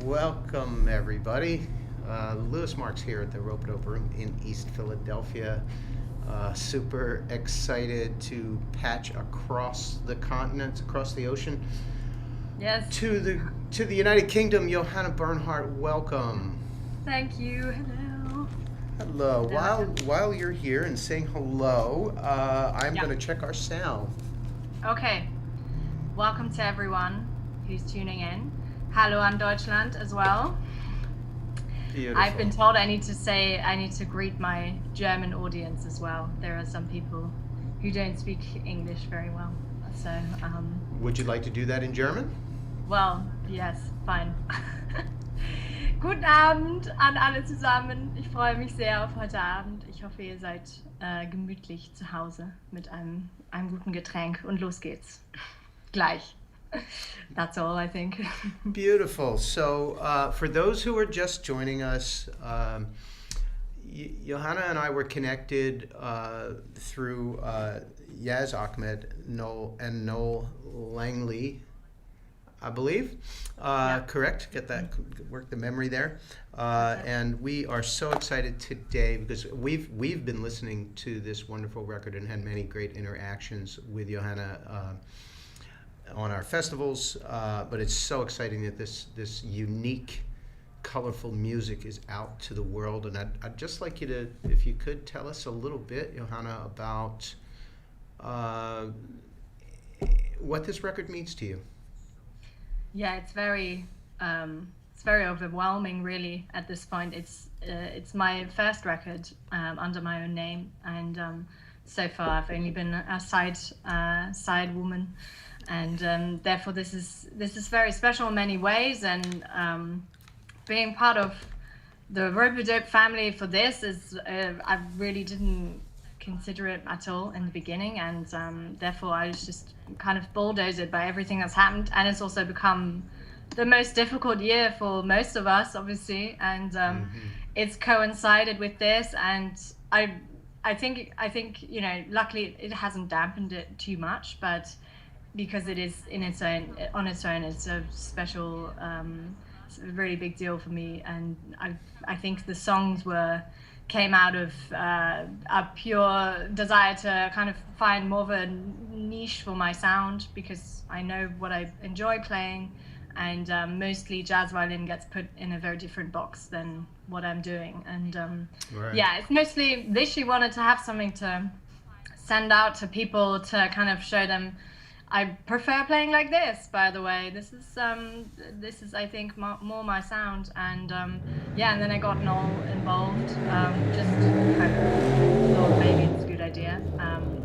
Welcome, everybody. Lewis Marks here at the Ropeadope Room in East Philadelphia. Super excited to patch across the continents, across the ocean. Yes. To the United Kingdom. Johanna Burnheart, welcome. Thank you. Hello. Hello. While you're here and saying hello, I'm going to check our sound. Okay. Welcome to everyone who's tuning in. Hallo an Deutschland as well. Beautiful. I've been told I need to greet my German audience as well. There are some people who don't speak English very well. So, would you like to do that in German? Well, yes, fine. Guten Abend an alle zusammen. Ich freue mich sehr auf heute Abend. Ich hoffe, ihr seid gemütlich zu Hause mit einem guten Getränk und los geht's. Gleich. That's all, I think. Beautiful. So for those who are just joining us, Johanna and I were connected through Yaz Ahmed, Noel Langley, I believe. Correct? Get that, work the memory there. And we are so excited today because we've been listening to this wonderful record and had many great interactions with Johanna on our festivals, but it's so exciting that this unique, colorful music is out to the world. And I'd just like you to, if you could, tell us a little bit, Johanna, about what this record means to you. Yeah, it's very overwhelming, really. At this point, it's my first record under my own name, and so far I've only been a side woman. And therefore, this is very special in many ways. And being part of the Ropeadope family for this is I really didn't consider it at all in the beginning, and therefore I was just kind of bulldozed by everything that's happened. And it's also become the most difficult year for most of us, obviously, and it's coincided with this. And I think luckily it hasn't dampened it too much, but because it is on its own, it's a special, it's a really big deal for me. And I think the songs came out of a pure desire to kind of find more of a niche for my sound, because I know what I enjoy playing, and mostly jazz violin gets put in a very different box than what I'm doing. And yeah, it's mostly this year wanted to have something to send out to people to kind of show them I prefer playing like this, by the way. This is I think more my sound. And yeah, and then I got Noel involved, just kind of thought maybe it's a good idea,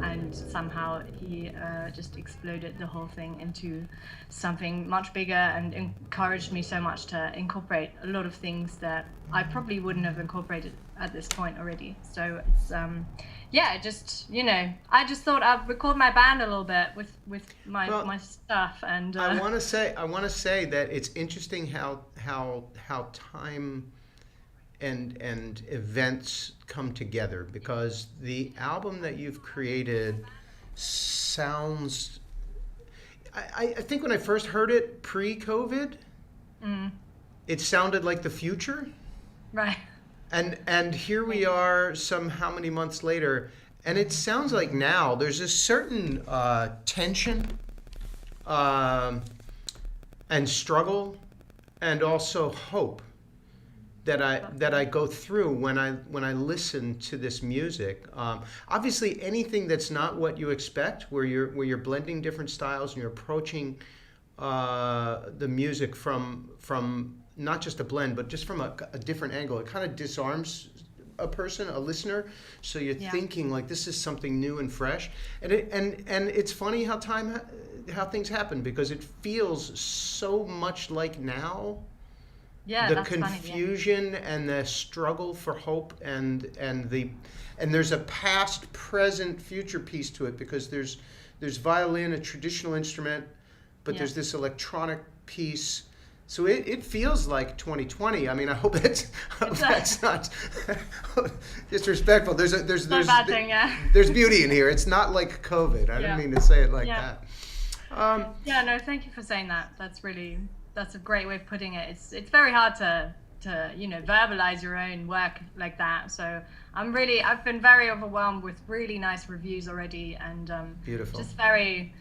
and somehow he just exploded the whole thing into something much bigger and encouraged me so much to incorporate a lot of things that I probably wouldn't have incorporated at this point already. So it's yeah, I just thought I'd record my band a little bit with my stuff. And I want to say that it's interesting how time and events come together, because the album that you've created sounds. I think when I first heard it pre-COVID, it sounded like the future. Right. And here we are how many months later, and it sounds like now there's a certain tension and struggle and also hope that I go through when I listen to this music. Obviously, anything that's not what you expect, where you're blending different styles and you're approaching the music from not just a blend, but just from a different angle. It kind of disarms a person, a listener, so you're thinking like this is something new and fresh. And it's funny how things happen, because it feels so much like now. Yeah, the that's confusion funny, and the struggle for hope and there's a past, present, future piece to it, because there's violin, a traditional instrument, but there's this electronic piece. So it feels like 2020. I mean, I hope that's not disrespectful. There's bad thing, yeah. There's beauty in here. It's not like COVID. I didn't mean to say it like that. Yeah, no, thank you for saying that. That's really that's a great way of putting it. It's very hard to verbalize your own work like that. So I've been very overwhelmed with really nice reviews already, and Beautiful. just very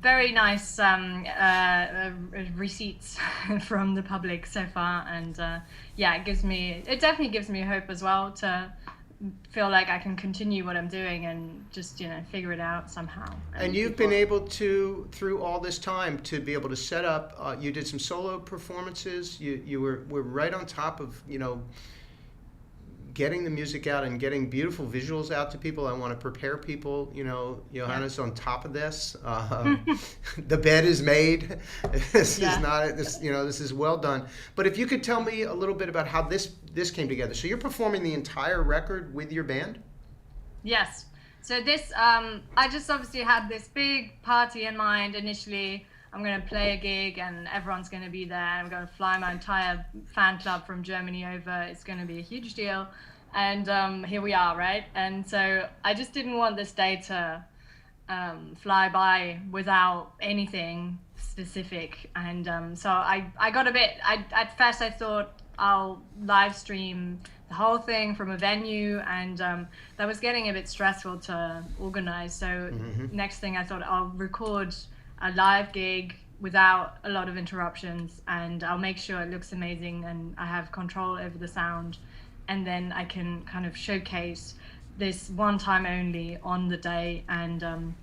nice receipts from the public so far. And it definitely gives me hope as well to feel like I can continue what I'm doing and just figure it out somehow. And you've been able to, through all this time, to be able to set up. You did some solo performances. You were right on top of getting the music out and getting beautiful visuals out to people. I want to prepare people. Johanna's on top of this. The bed is made. This is well done. But if you could tell me a little bit about how this came together. So you're performing the entire record with your band? Yes. So this, I just obviously had this big party in mind initially. I'm going to play a gig and everyone's going to be there. I'm going to fly my entire fan club from Germany over. It's going to be a huge deal. And here we are, right? And so I just didn't want this day to fly by without anything specific. And so I got a bit, at first I thought I'll live stream the whole thing from a venue, and that was getting a bit stressful to organize. So next thing I thought I'll record a live gig without a lot of interruptions, and I'll make sure it looks amazing and I have control over the sound, and then I can kind of showcase this one time only on the day. And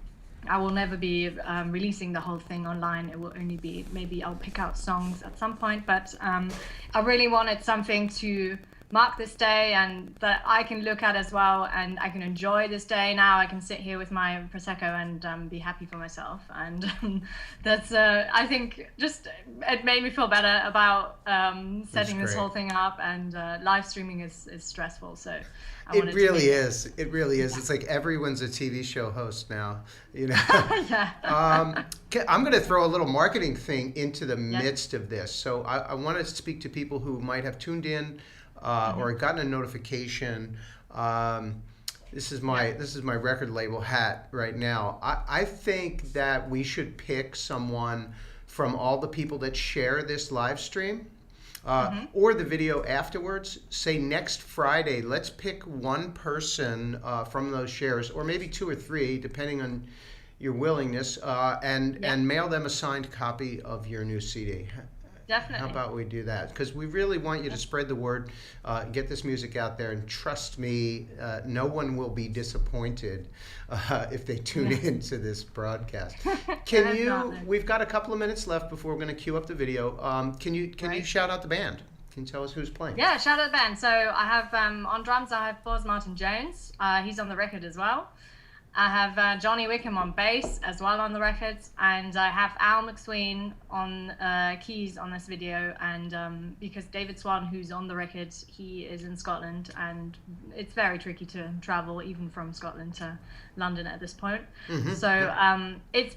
I will never be releasing the whole thing online. It will only be, maybe I'll pick out songs at some point, but I really wanted something to mark this day and that I can look at as well, and I can enjoy this day. Now I can sit here with my Prosecco and be happy for myself, and that's I think just it made me feel better about setting this whole thing up. And live streaming is stressful, so it really is. It really is. It's like everyone's a TV show host now, Yeah. I'm going to throw a little marketing thing into the midst of this. So I want to speak to people who might have tuned in or gotten a notification. This is my record label hat right now. I think that we should pick someone from all the people that share this live stream. Or the video afterwards. Say next Friday, let's pick one person from those shares, or maybe two or three, depending on your willingness, and mail them a signed copy of your new CD. Definitely. How about we do that? Because we really want you to spread the word, get this music out there, and trust me, no one will be disappointed if they tune into this broadcast. We've got a couple of minutes left before we're going to cue up the video. Can you shout out the band? Can you tell us who's playing? Yeah, shout out the band. So I have on drums, I have Boz Martin-Jones. He's on the record as well. I have Jonny Wickhma on bass as well on the records, and I have MacSween on keys on this video. And because David Swan, who's on the record, he is in Scotland, and it's very tricky to travel even from Scotland to London at this point. So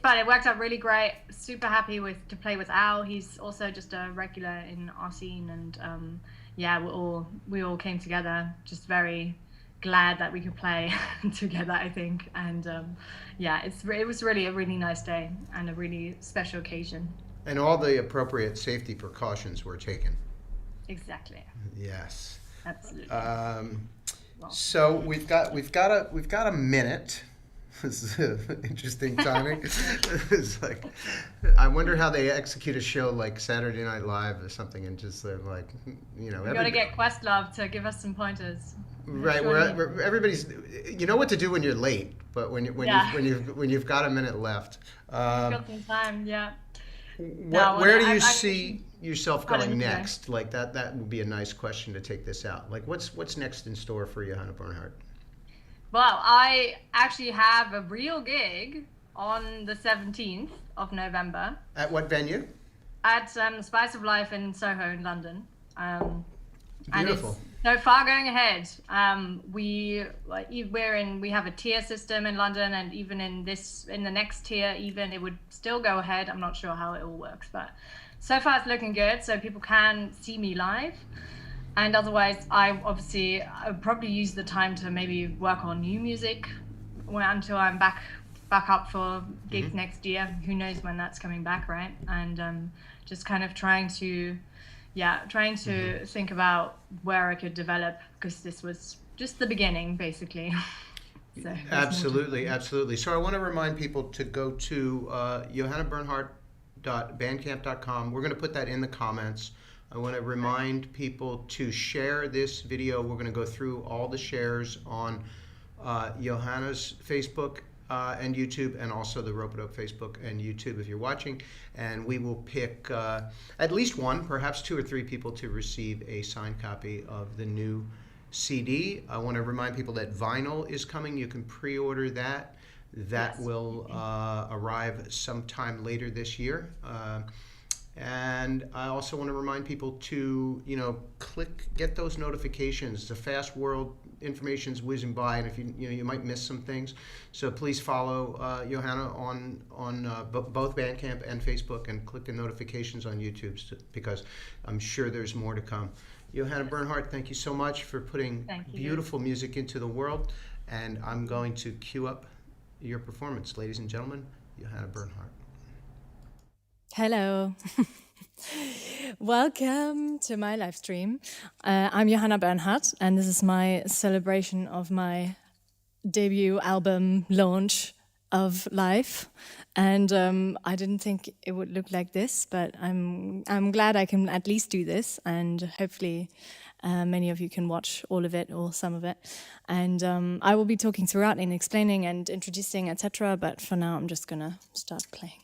but it worked out really great. Super happy to play with Al. He's also just a regular in our scene, and we all came together, just very glad that we could play together, I think. And it was really a really nice day and a really special occasion. And all the appropriate safety precautions were taken. Exactly. Yes. Absolutely. So we've got a minute. This is interesting timing. It's like, I wonder how they execute a show like Saturday Night Live or something, and just like, We got to get Questlove to give us some pointers. Right, where everybody's, you know what to do when you're late, but when you've got a minute left. You've got some time, yeah. Where do you see yourself going next? Like that would be a nice question to take this out. Like what's next in store for Johanna Burnheart? Well, I actually have a real gig on the 17th of November. At what venue? At Spice of Life in Soho in London. Beautiful. And so far going ahead. We have a tier system in London, and even in the next tier, even it would still go ahead. I'm not sure how it all works, but so far it's looking good. So people can see me live, and otherwise, I would probably use the time to maybe work on new music until I'm back back up for gigs next year. Who knows when that's coming back, right? And just kind of trying to think about where I could develop, because this was just the beginning, basically. So Absolutely. So I want to remind people to go to johannaburnheart.bandcamp.com. We're going to put that in the comments. I want to remind people to share this video. We're going to go through all the shares on Johanna's Facebook and YouTube, and also the Ropeadope Facebook and YouTube if you're watching. And we will pick at least one, perhaps 2 or 3 people to receive a signed copy of the new CD. I want to remind people that vinyl is coming. You can pre-order that. That will arrive sometime later this year. And I also want to remind people to, get those notifications. It's a fast world. Information's whizzing by, and if you might miss some things. So please follow Johanna on both Bandcamp and Facebook, and click the notifications on YouTube, because I'm sure there's more to come. Johanna Burnheart, thank you so much for putting beautiful music into the world, and I'm going to cue up your performance. Ladies and gentlemen, Johanna Burnheart. Hello. Welcome to my live stream. I'm Johanna Burnheart, and this is my celebration of my debut album launch of life. And I didn't think it would look like this, but I'm glad I can at least do this, and hopefully many of you can watch all of it or some of it. And I will be talking throughout and explaining and introducing, etc. But for now, I'm just gonna start playing.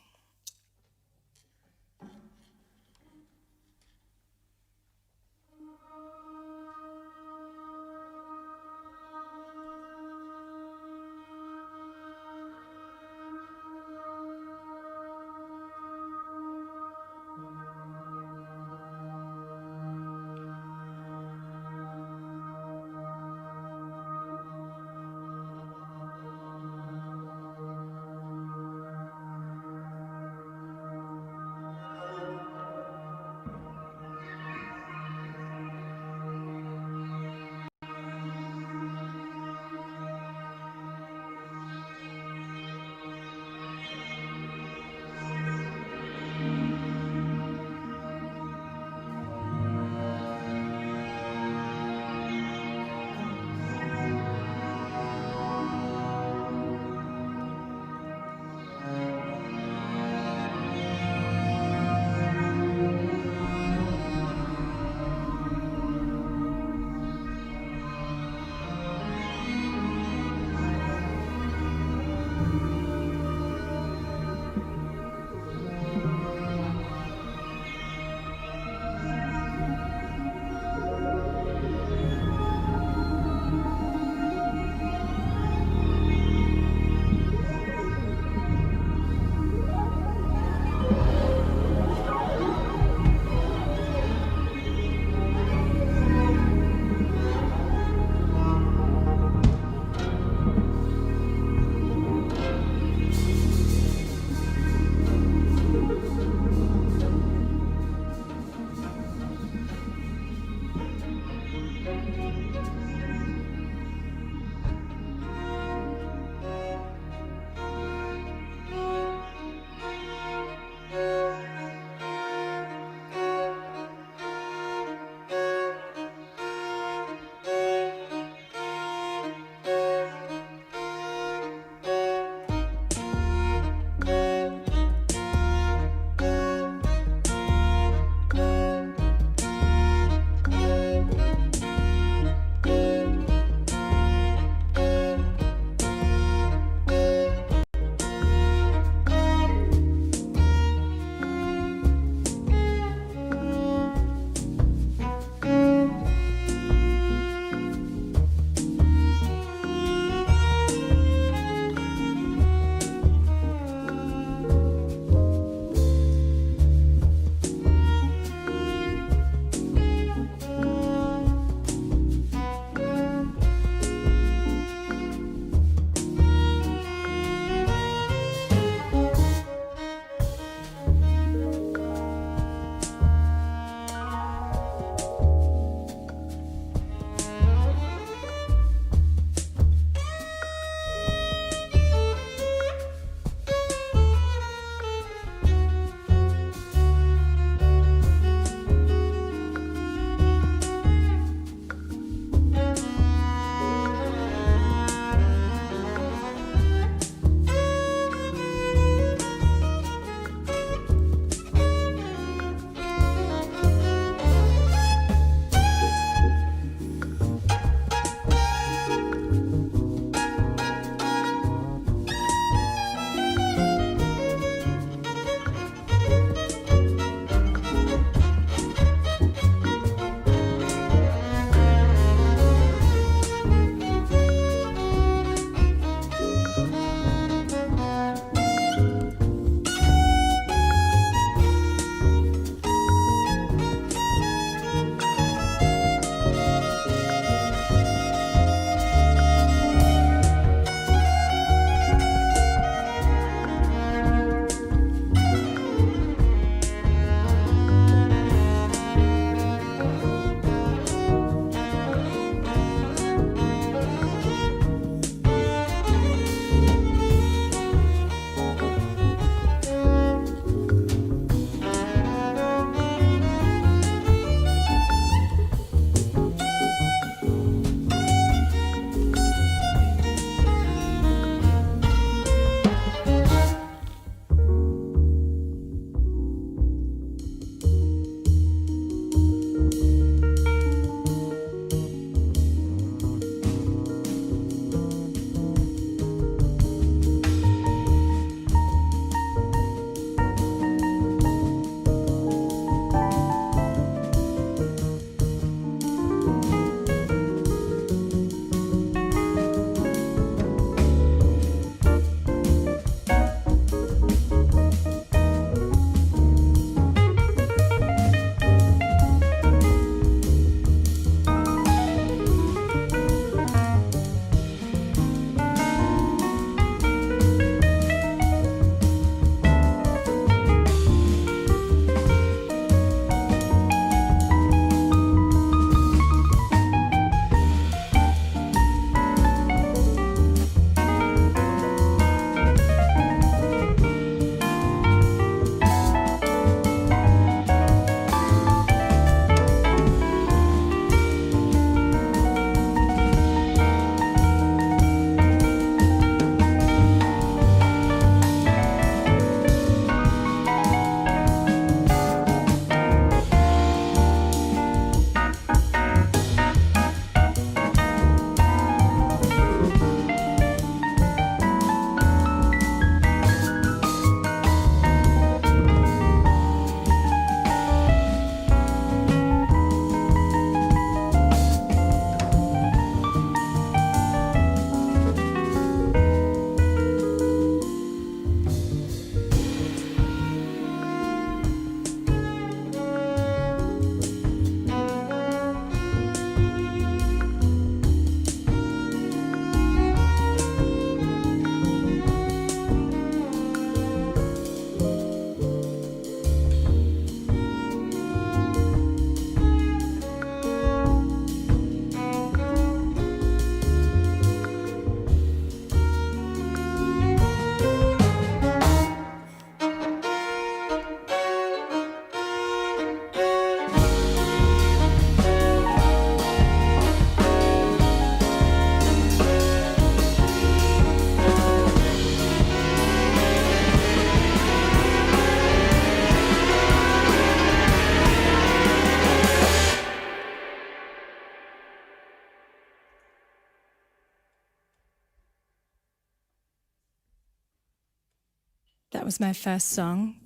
that was my first song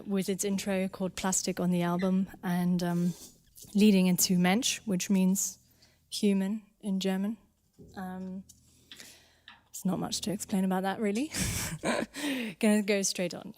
with its intro called Plastic on the album, and leading into Mensch, which means human in German. There's not much to explain about that, really. Gonna go straight on.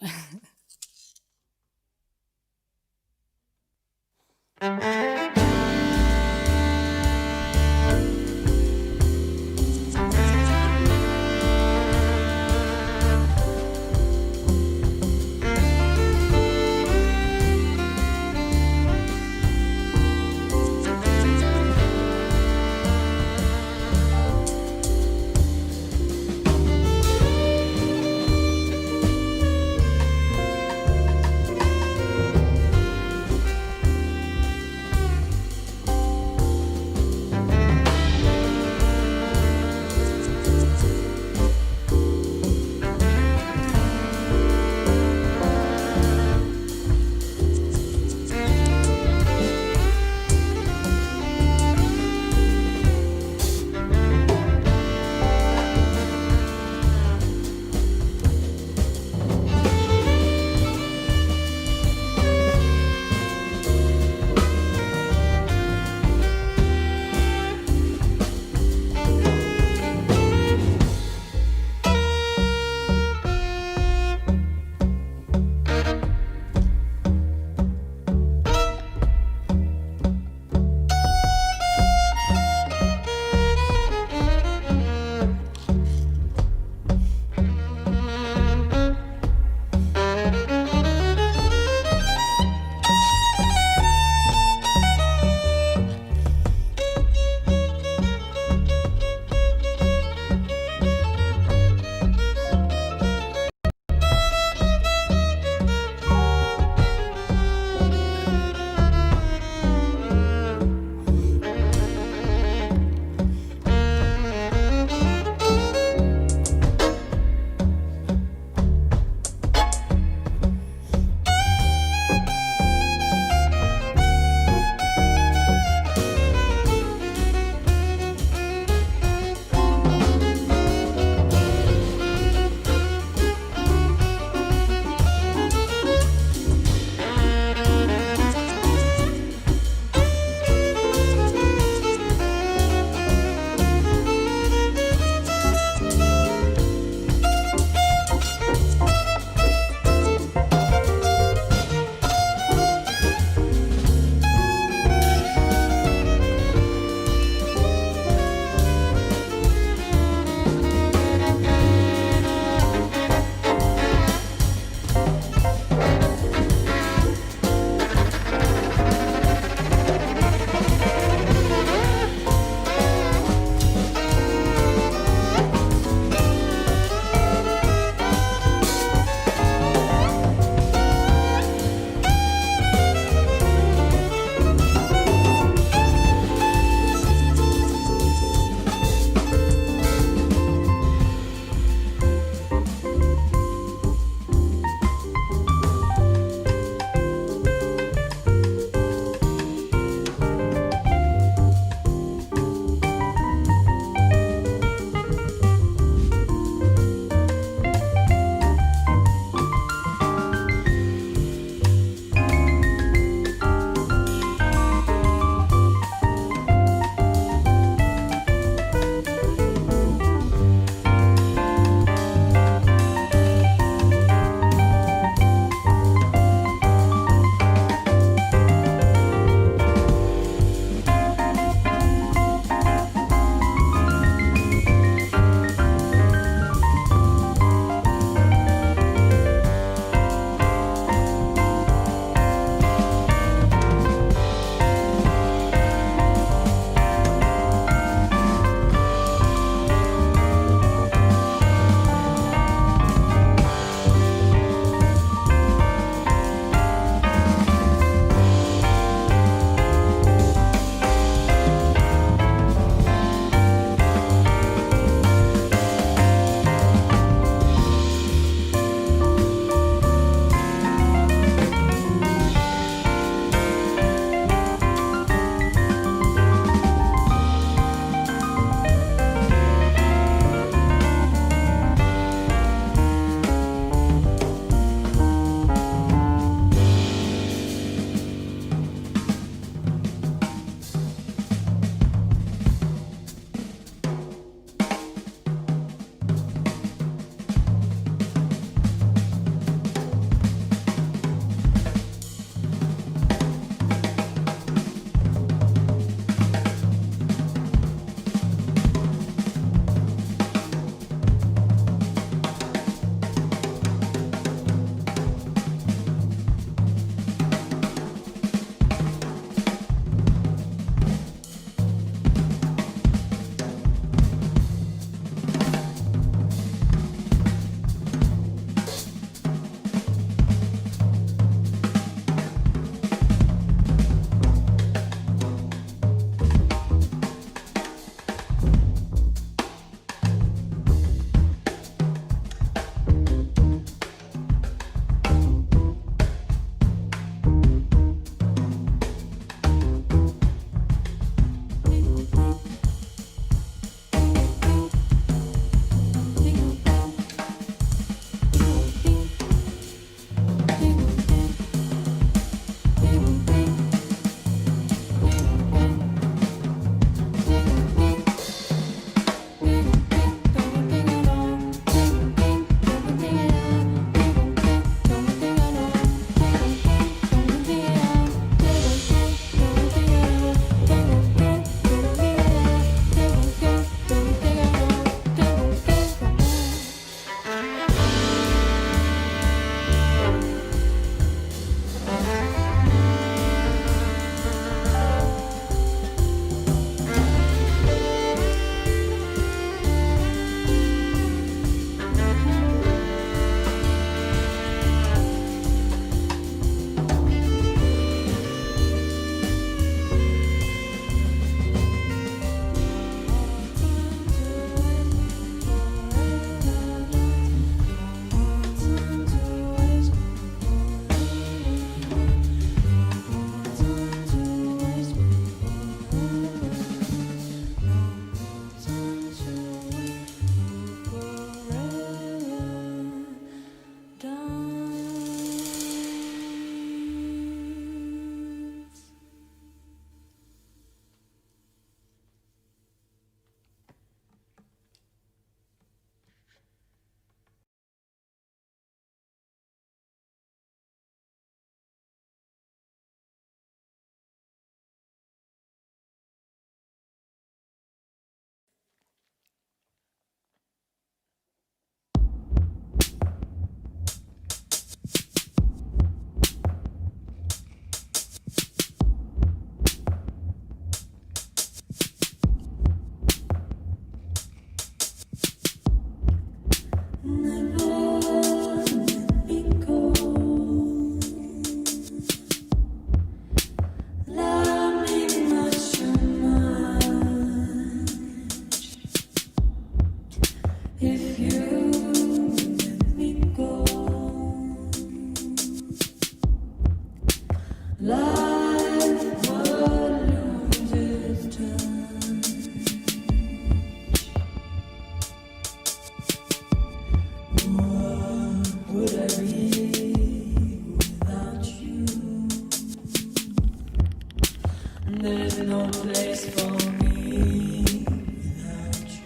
There's no place for me without you.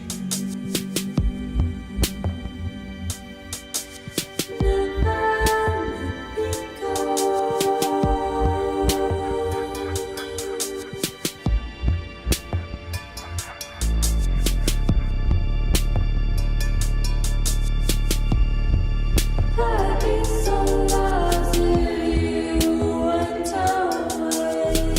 Never let me go. I'd be so lost if you went away.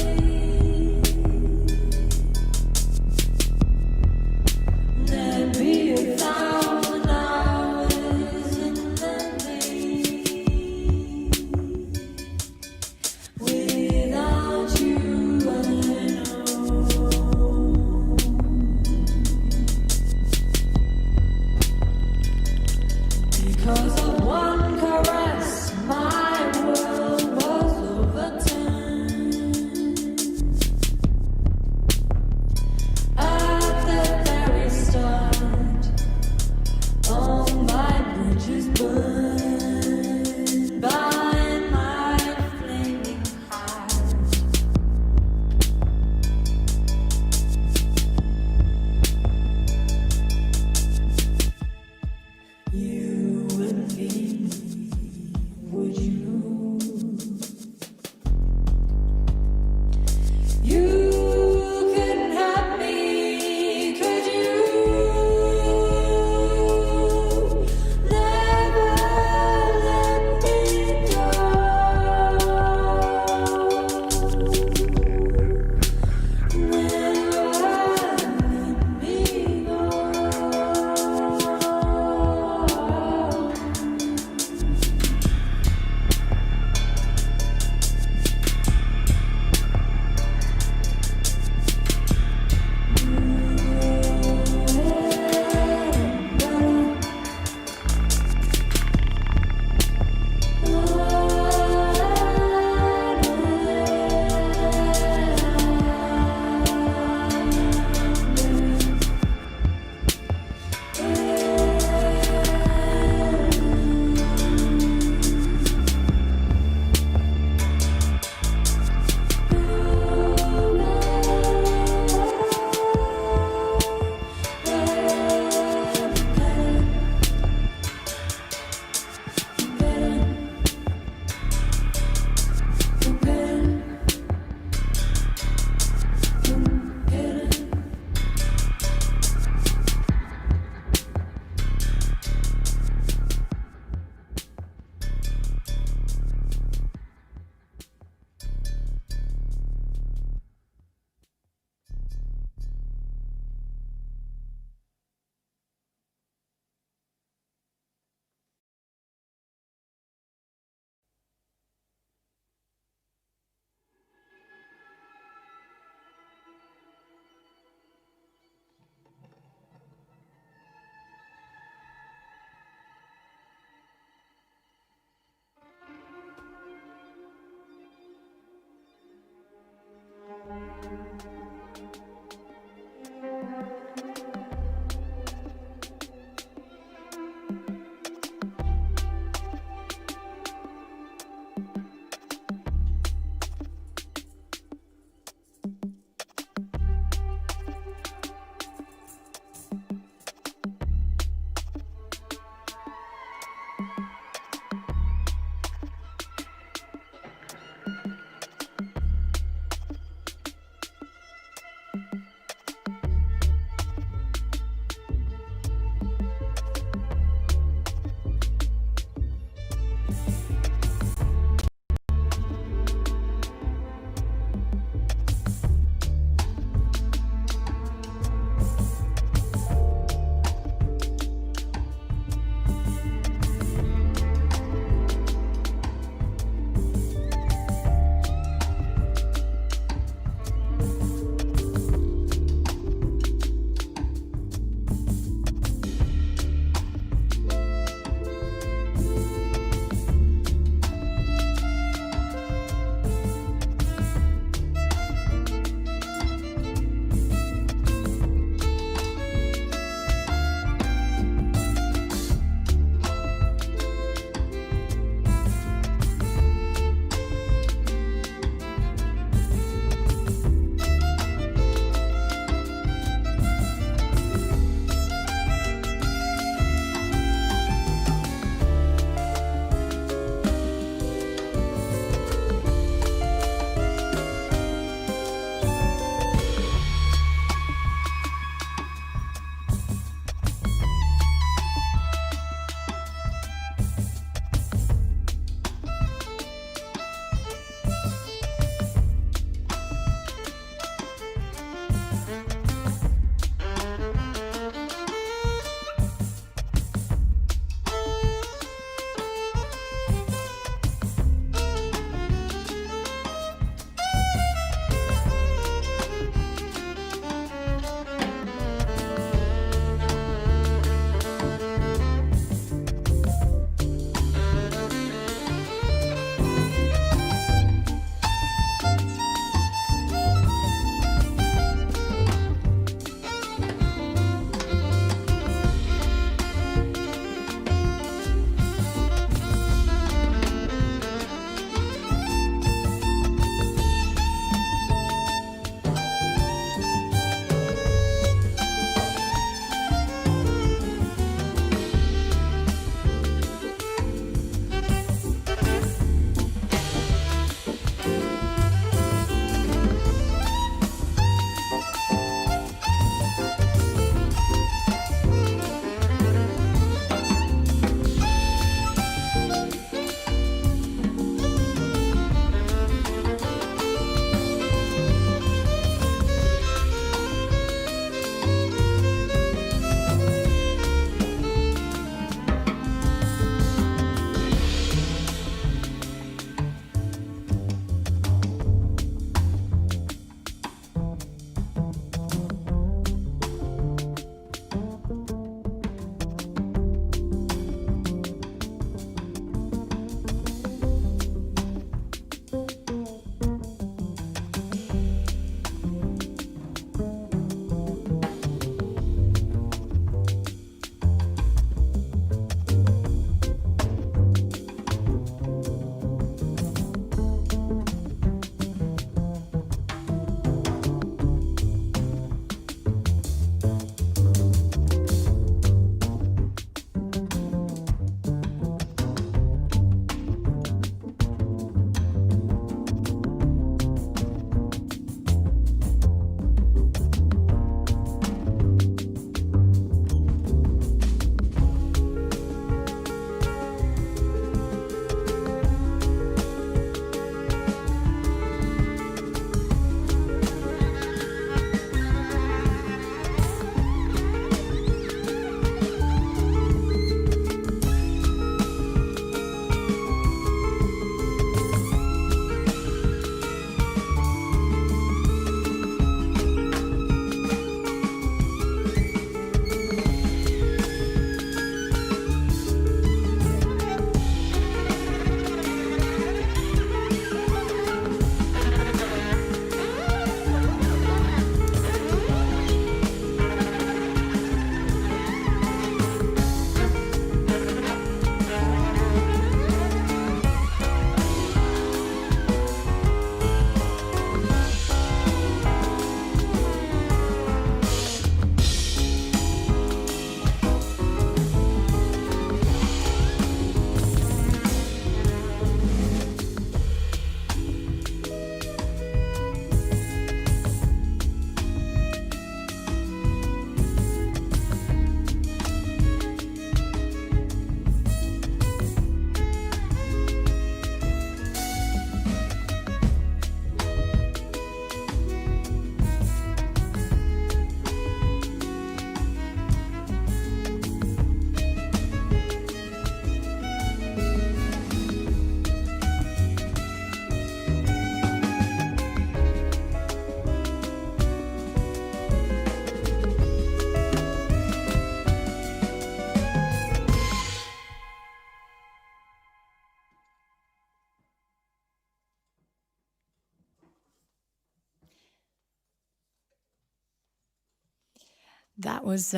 That was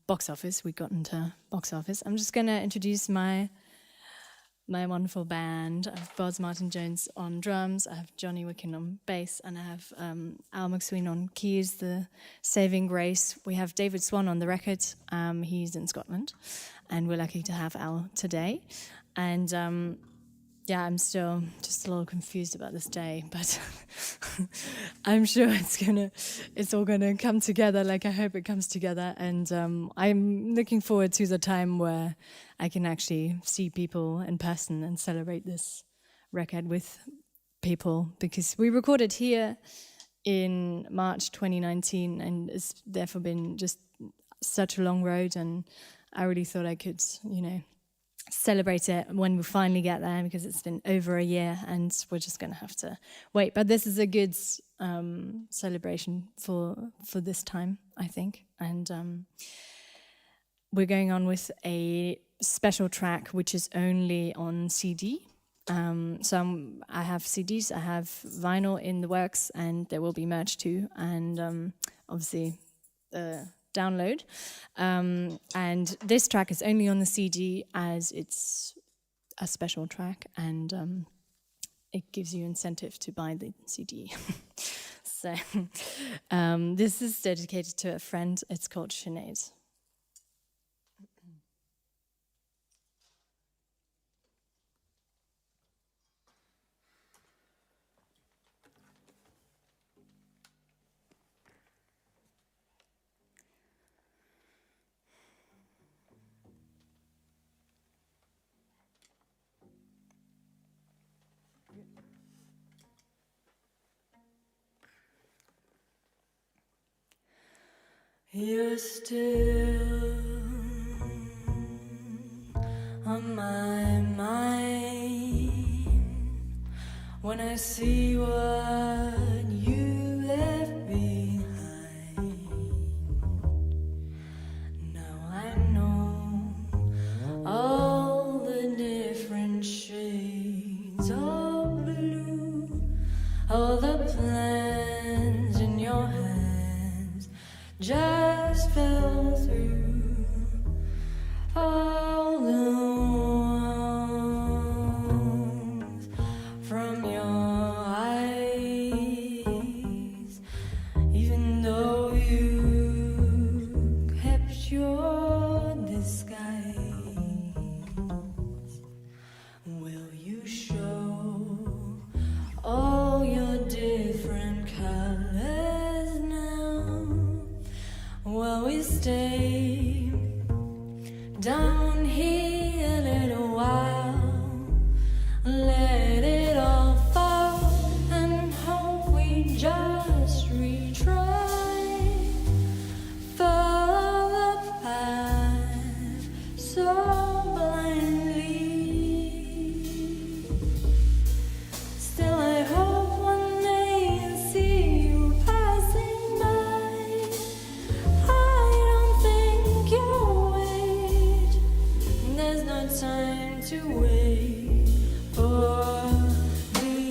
Box Office. We got into Box Office. I'm just going to introduce my wonderful band. I have Boz Martin-Jones on drums, I have Jonny Wickhma on bass, and I have MacSween on keys, the saving grace. We have David Swan on the record. He's in Scotland, and we're lucky to have Al today. And yeah, I'm still just a little confused about this day, but I'm sure it's all gonna come together. Like, I hope it comes together, and I'm looking forward to the time where I can actually see people in person and celebrate this record with people, because we recorded here in March 2019, and it's therefore been just such a long road, and I really thought I could, celebrate it when we finally get there, because it's been over a year and we're just going to have to wait. But this is a good celebration for this time, I think. And we're going on with a special track which is only on CD. I have CDs, I have vinyl in the works, and there will be merch too, and obviously download. And this track is only on the CD as it's a special track, and it gives you incentive to buy the CD. So this is dedicated to a friend. It's called Sinead. You're still on my mind when I see what you left behind. Now I know all the different shades of blue, all the plans in your hands just fell through. All the wounds from your eyes, even though you kept your disguise, will you show all your different colors now? Will we stay down here a little while, let it all fall, and hope we just retry? Follow the path so blindly. Still I hope one day I'll see you passing by. I don't think you'll wait. There's no time to wait for me.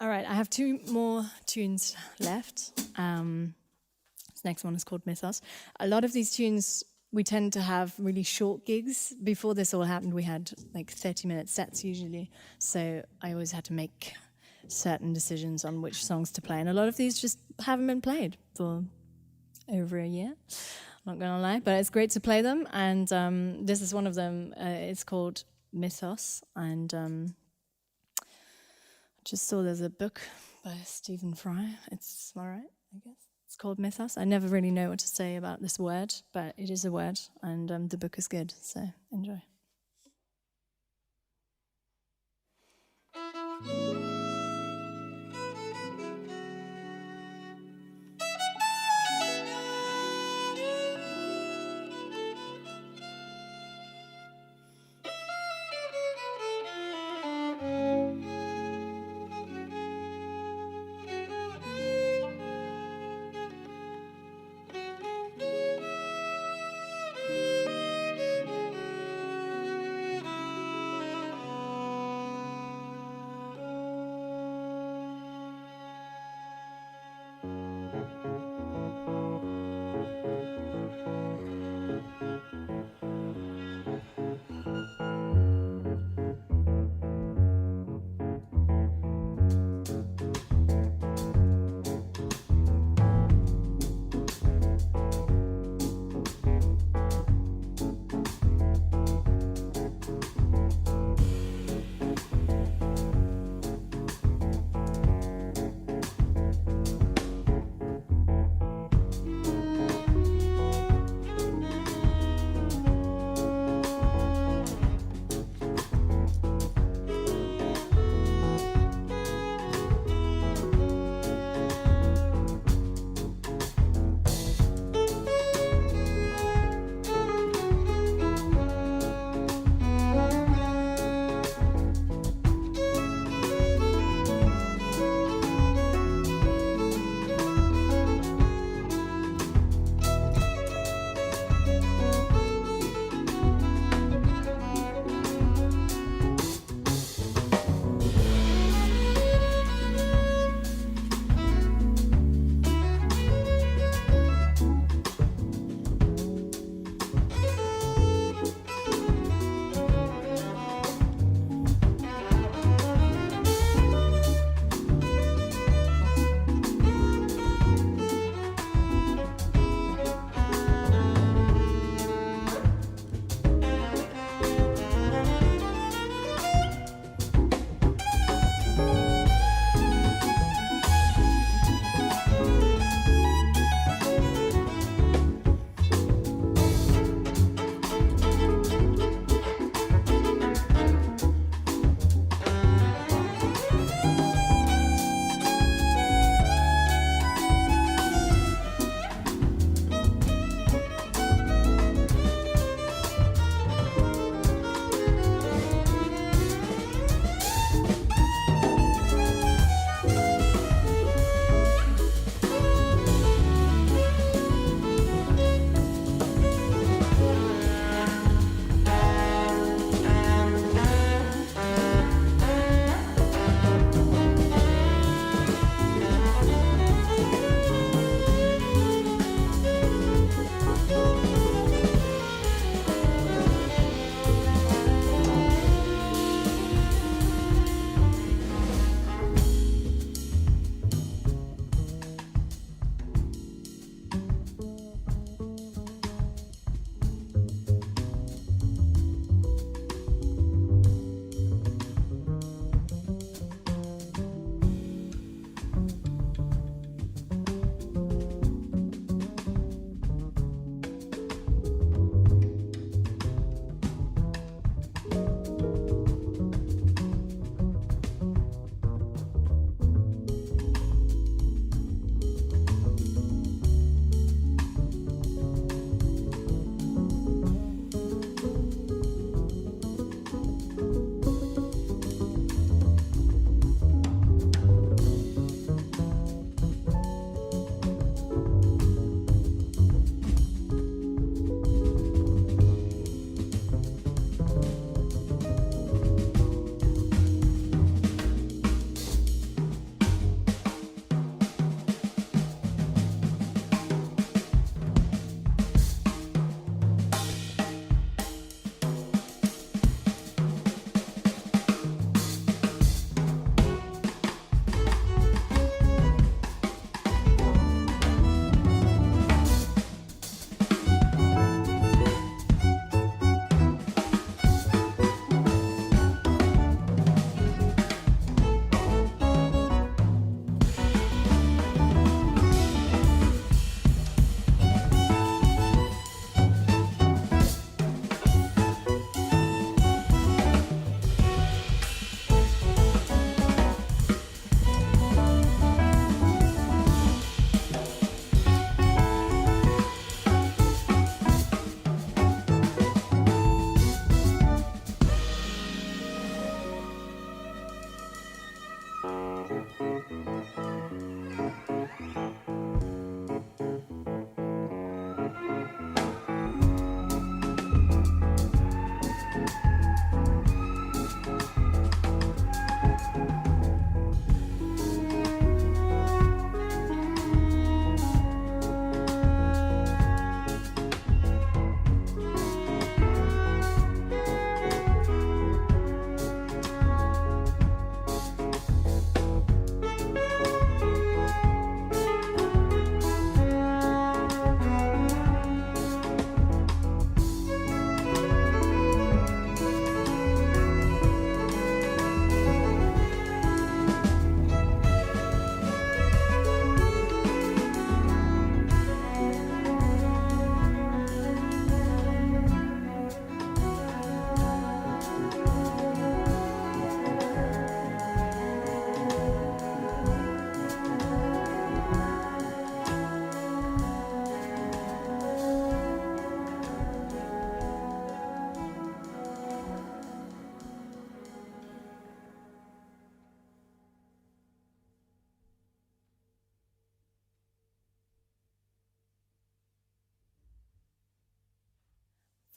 All right, I have 2 more tunes left. This next one is called Mythos. A lot of these tunes, we tend to have really short gigs. Before this all happened, we had like 30-minute sets usually. So I always had to make certain decisions on which songs to play. And a lot of these just haven't been played for over a year. I'm not going to lie, but it's great to play them. And this is one of them. It's called Mythos. And just saw there's a book by Stephen Fry. It's all right, I guess. It's called Mythos. I never really know what to say about this word, but it is a word, and the book is good, so enjoy.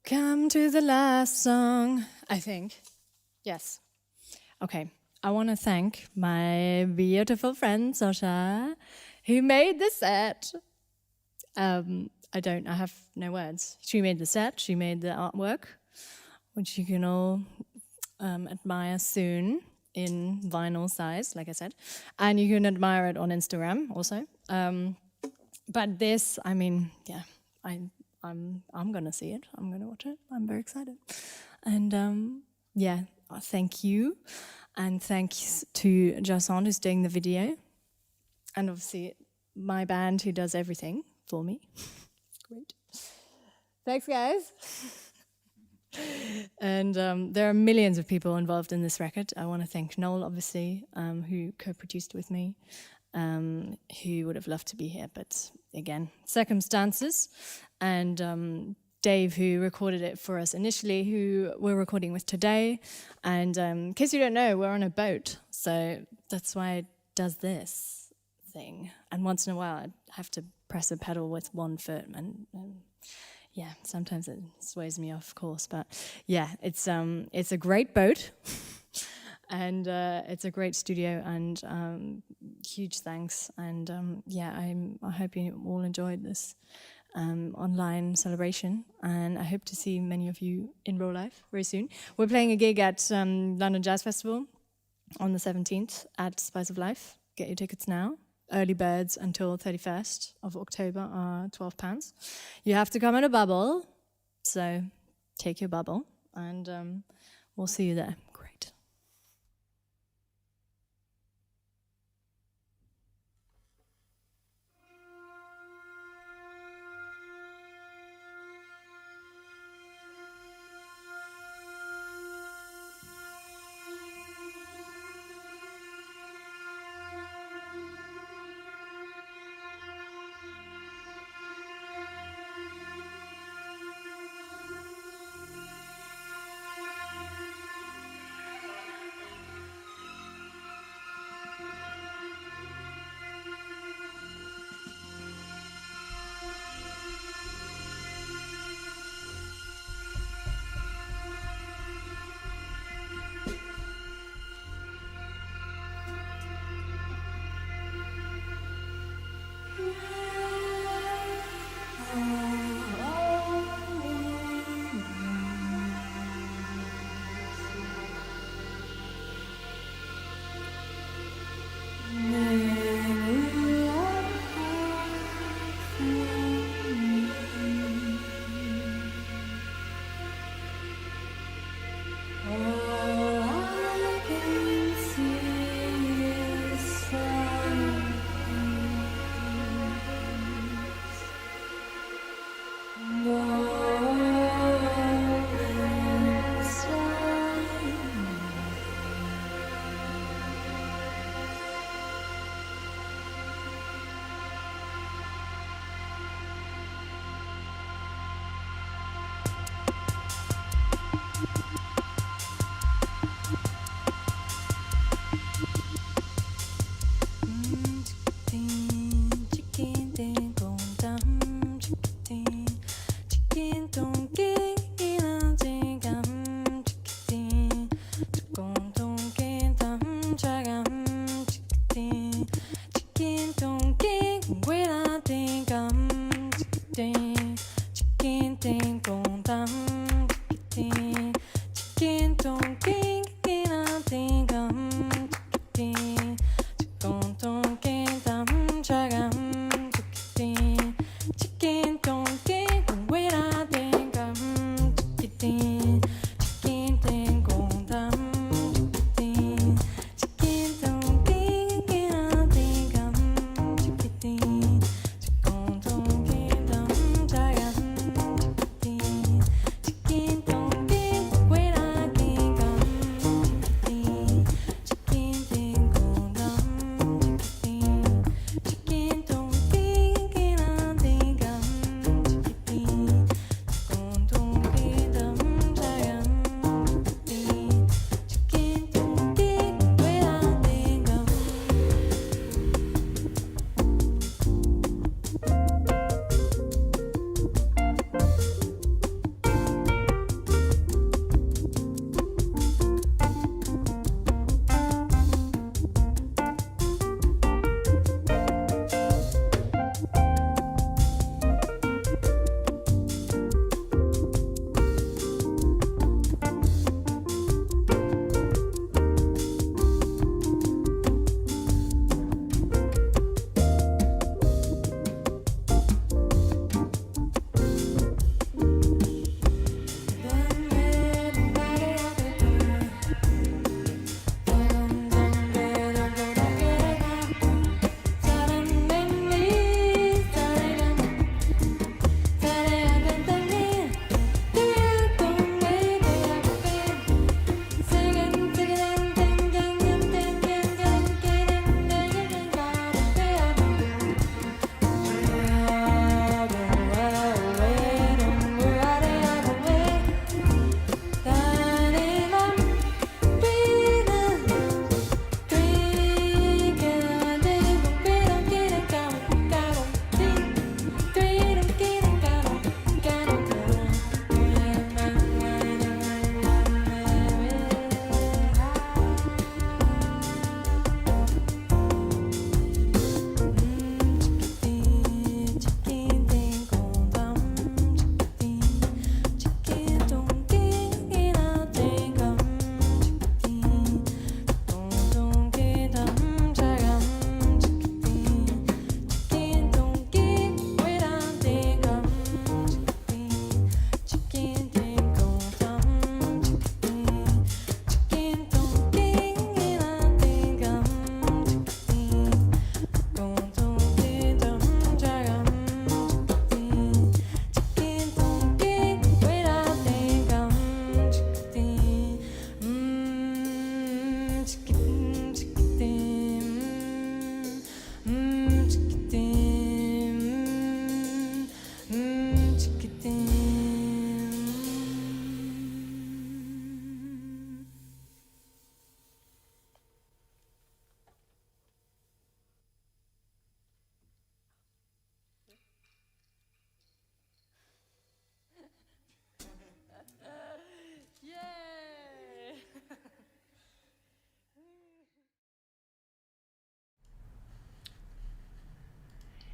Come to the last song, I think. Yes. Okay. I want to thank my beautiful friend Sasha, who made the set. I have no words. She made the set, she made the artwork, which you can all admire soon in vinyl size, like I said. And you can admire it on Instagram also. But this, I mean, yeah, I'm gonna see it. I'm gonna watch it. I'm very excited. And yeah, thank you. And thanks to Jason who's doing the video. And obviously my band who does everything for me. Great. Thanks, guys. And there are millions of people involved in this record. I want to thank Noel, obviously, who co-produced with me, who would have loved to be here, but again, circumstances. And Dave, who recorded it for us initially, who we're recording with today. And in case you don't know, we're on a boat, so that's why it does this thing. And once in a while, I have to press a pedal with one foot, and yeah, sometimes it sways me off course, but yeah, it's a great boat, and it's a great studio, and huge thanks, and yeah, I hope you all enjoyed this online celebration, and I hope to see many of you in real life very soon. We're playing a gig at London Jazz Festival on the 17th at Spice of Life. Get your tickets now. Early birds until 31st of October are £12. You have to come in a bubble, so take your bubble, and we'll see you there. Great.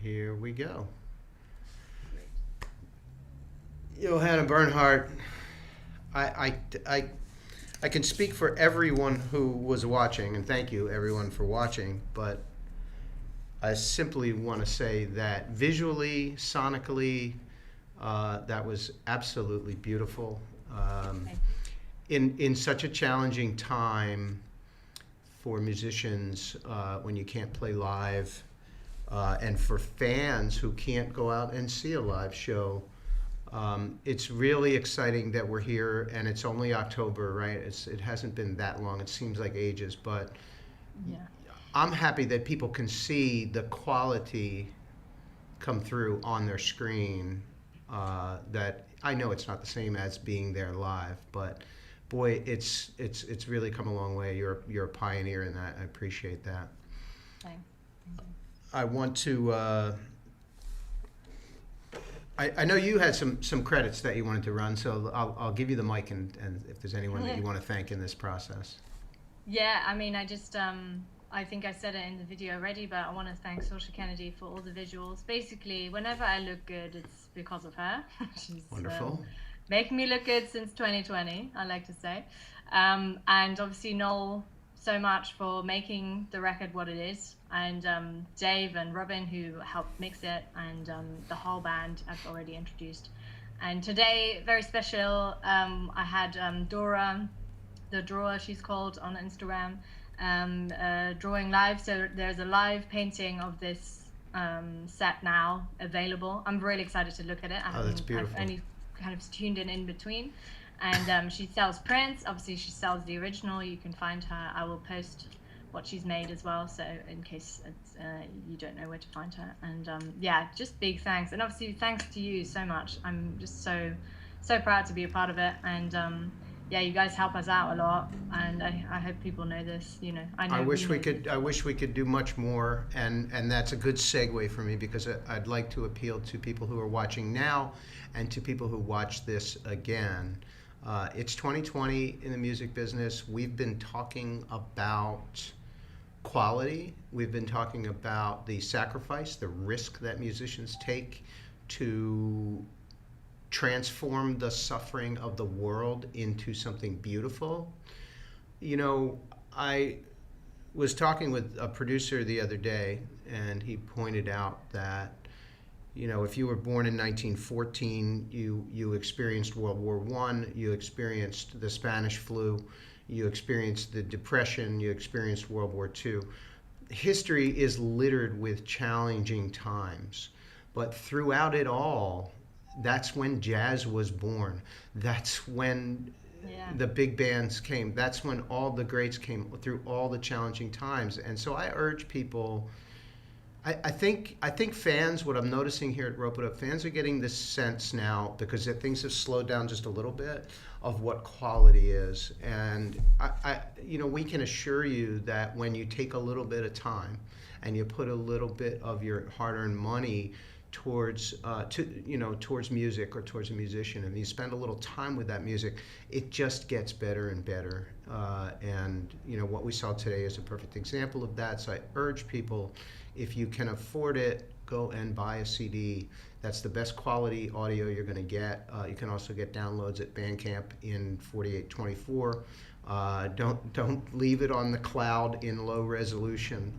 Here we go. Johanna Burnheart, I can speak for everyone who was watching, and thank you everyone for watching, but I simply want to say that visually, sonically, that was absolutely beautiful. In such a challenging time for musicians when you can't play live, and for fans who can't go out and see a live show, it's really exciting that we're here, and it's only October, right? It hasn't been that long. It seems like ages, but Yeah. I'm happy that people can see the quality come through on their screen. That I know it's not the same as being there live, but boy, it's really come a long way. You're a pioneer in that. I appreciate that. Thanks. I want to. I know you had some credits that you wanted to run, so I'll give you the mic, and if there's anyone that you want to thank in this process. Yeah, I mean, I think I said it in the video already, but I want to thank Saoirse Kennedy for all the visuals. Basically, whenever I look good, it's because of her. She's Wonderful. making me look good since 2020, I like to say. And obviously Noel, so much for making the record what it is. And Dave and Robin, who helped mix it, and the whole band I've already introduced. And today, very special, I had Dora, the drawer she's called, on Instagram, drawing live. So there's a live painting of this set now available. I'm really excited to look at it. That's beautiful. I've only kind of tuned in between. And she sells prints. Obviously, she sells the original. You can find her. I will post what she's made as well, so in case you don't know where to find her. And yeah, just big thanks. And obviously, thanks to you so much. I'm just so proud to be a part of it. And yeah, you guys help us out a lot, and I hope people know this. You know, I wish we could do much more, and that's a good segue for me, because I'd like to appeal to people who are watching now and to people who watch this again. It's 2020 in the music business. We've been talking about quality. We've been talking about the sacrifice, the risk that musicians take to transform the suffering of the world into something beautiful. You know, I was talking with a producer the other day, and he pointed out that, you know, if you were born in 1914, you experienced World War I, you experienced the Spanish flu, you experienced the Depression, you experienced World War II. History is littered with challenging times, but throughout it all, that's when jazz was born. That's when the big bands came. That's when all the greats came through all the challenging times. And so I urge people, I think fans, what I'm noticing here at Ropeadope, fans are getting this sense now, because things have slowed down just a little bit, of what quality is. And you know, we can assure you that when you take a little bit of time and you put a little bit of your hard-earned money towards towards music or towards a musician, and you spend a little time with that music, it just gets better and better. And you know, what we saw today is a perfect example of that. So I urge people, if you can afford it, go and buy a CD. That's the best quality audio you're going to get. You can also get downloads at Bandcamp in 4824. Don't leave it on the cloud in low resolution.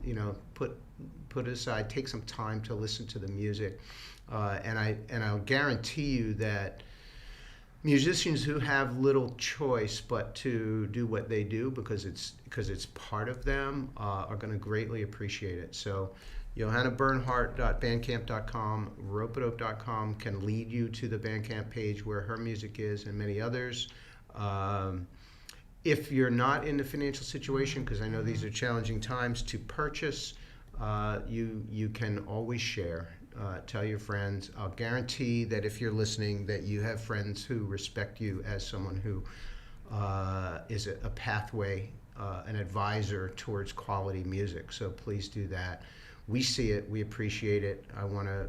You know, put it aside. Take some time to listen to the music, and I'll guarantee you that musicians who have little choice but to do what they do because it's part of them are going to greatly appreciate it. So johannaburnhart.bandcamp.com, ropeadope.com can lead you to the Bandcamp page where her music is, and many others. if you're not in the financial situation, because I know these are challenging times, to purchase, you can always share. Tell your friends. I'll guarantee that if you're listening, that you have friends who respect you as someone who is a pathway, an advisor towards quality music. So please do that. We see it. We appreciate it. I want to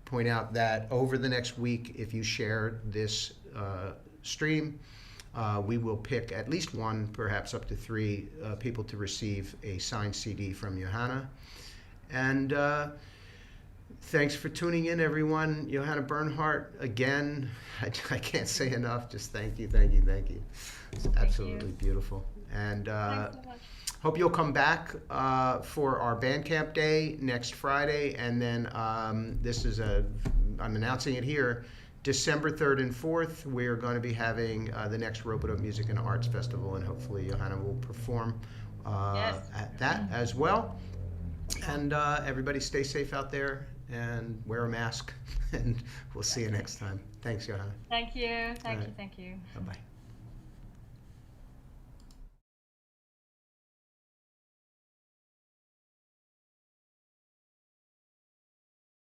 point out that over the next week, if you share this stream, we will pick at least one, perhaps up to three people to receive a signed CD from Johanna. And thanks for tuning in, everyone. Johanna Burnheart, again, I can't say enough. Just thank you, thank you, thank you. It's absolutely beautiful. And Thanks so much. hope you'll come back for our Bandcamp Day next Friday. And then I'm announcing it here, December 3rd and 4th, we're going to be having the next Ropeadope Music and Arts Festival, and hopefully Johanna will perform at that as well. And everybody stay safe out there and wear a mask, and we'll see you next time. Thanks, Johanna. Thank you. All right. Thank you. Bye-bye.